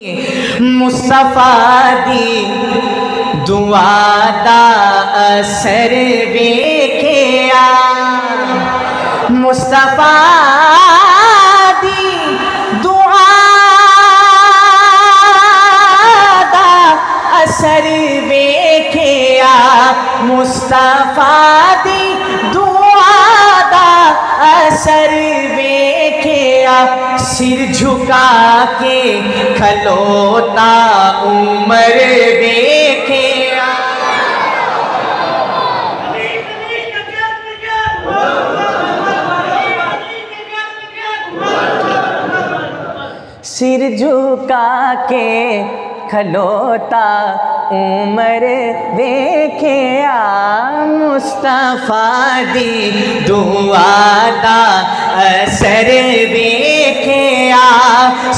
مصطفیٰ دی دعا دا اثر ویکھیا، مصطفیٰ دی دعا دا اثر ویکھیا، مصطفیٰ دی دعا دا اثر ویکھیا، سر جھکا کے کھلوتا عمر ویکھیا۔ سر جھکا کے کھلوتا عمر ویکھیا، مصطفیٰ دی دعا دا اثر ویکھیا،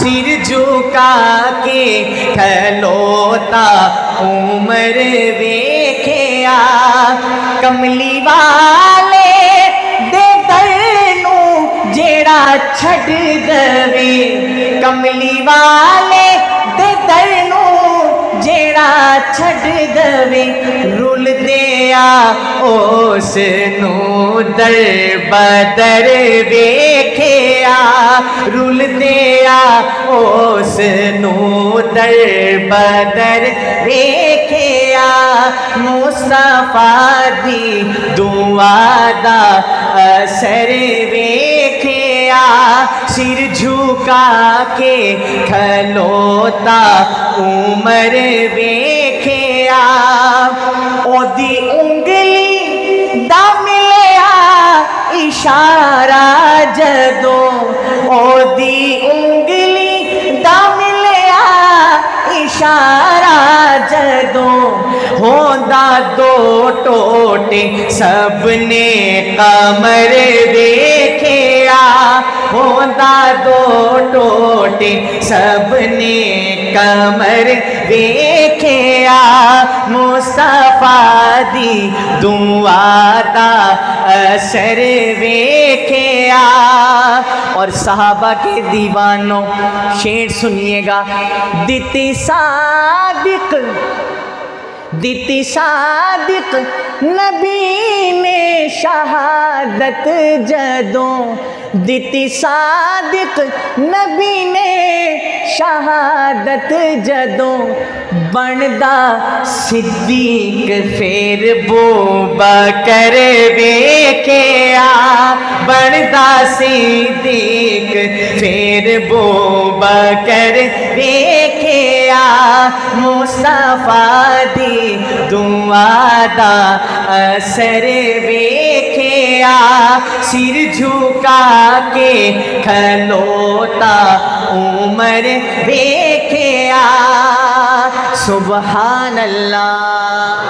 سر جھکا کے کھلوتا عمر ویکھیا، کملی والے دے در نوں جیڑا چھڈ دوے، کملی والے دے در نوں جیڑا چھڈ دوے، رول دیا اس نوں در بدر ویکھیا، رول دیا اس نوں در بدر ویکھیا، مصطفیٰ دی دعا دا اثر ویکھیا، سر جھکا کے کھلوتا عمر ویکھیا، او دی انگلی دا ملیا اشارہ جدوں، او دی انگلی دا ملیا اشارہ جدوں، ہوندا دو ٹوٹے سب نے قمر ویکھیا، ہوندا دو ٹوٹے سب نے قمر ویکھیا، مصطفیٰ دی دعا دا اثر ویکھیا۔ اور صحابہ کے دیوانوں شعر سنیے گا، دیتی صادق نبی نے شہادت جدوں، دیتی صادق نبی نے شہادت جدوں، بندا صدیق پھر بوبکر ویکھیا، بندا صدیق پھر بوبکر ویکھیا، مصطفیٰ دی دعا دا اثر ویکھیا، سر جھکا کے کھلوتا عمر ویکھیا، سبحان اللہ۔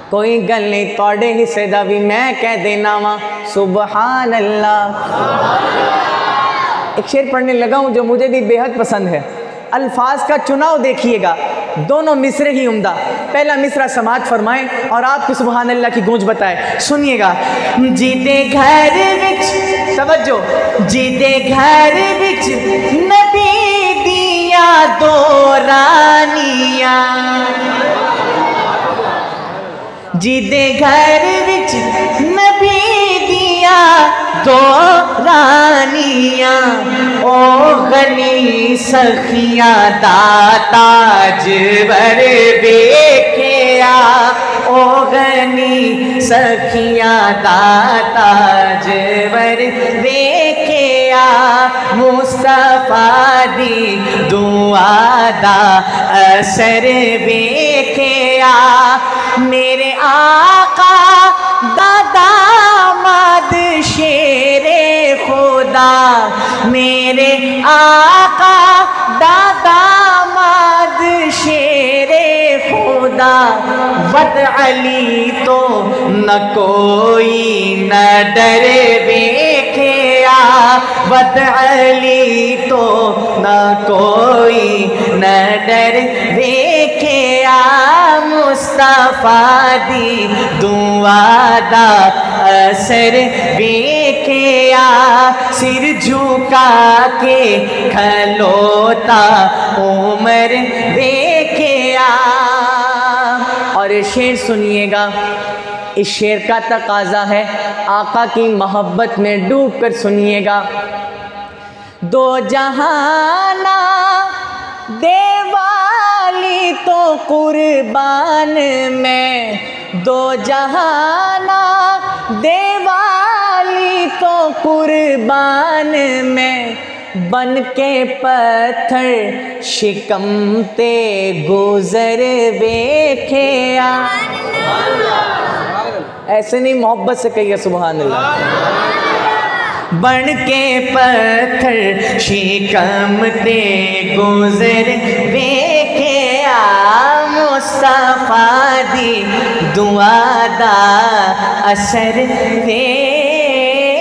کوئی گل نہیں، توڑے حصے دا بھی میں کہہ دینا وا سبحان اللہ۔ ایک شعر پڑھنے لگا ہوں جو مجھے بھی بے حد پسند ہے، الفاظ کا چناؤ دیکھیے گا، دونوں مصرے ہی عمدہ، پہلا مصرع سماعت فرمائیں اور آپ کو سبحان اللہ کی گونج بتائیں، سنیے گا۔ جیدے گھر وچ توجہ، جیدے گھر وچ نبی دیاں دو رانیاں، جیدے گھر وچ نبی دیاں دو رانیاں، او غنی سخیاں دا تاجور ویکھیا، او غنی سخیاں دا تاجور ویکھیا، مصطفیٰ دی دعا دا اثر ویکھیا، میرے آقا دا داماد شیر خدا، میرے آقا دا داماد شیر خدا، ود علی تو نہ کوئی نہ ڈر ویکھیا، ود علی تو نہ کوئی نہ ڈر ویکھیا، مصطفیٰ مصطفیٰ دی دعا دا اثر ویکھیا سر جھکا کے کھلوتا عمر ویکھیا. اور یہ شعر سنیے گا، اس شعر کا تقاضا ہے آقا کی محبت میں ڈوب کر سنیے گا. دو جہانا دے والی تو قربان میں، دو جہانا دے والی تو قربان میں، بن کے پتھر شکمتے گزر ویکھیا. ایسے نہیں، محبت سے کہیے سبحان اللہ. بن کے پتھر شکمتے گزر ویکھیا مصطفیٰ دی دعا دا اثر ویکھیا.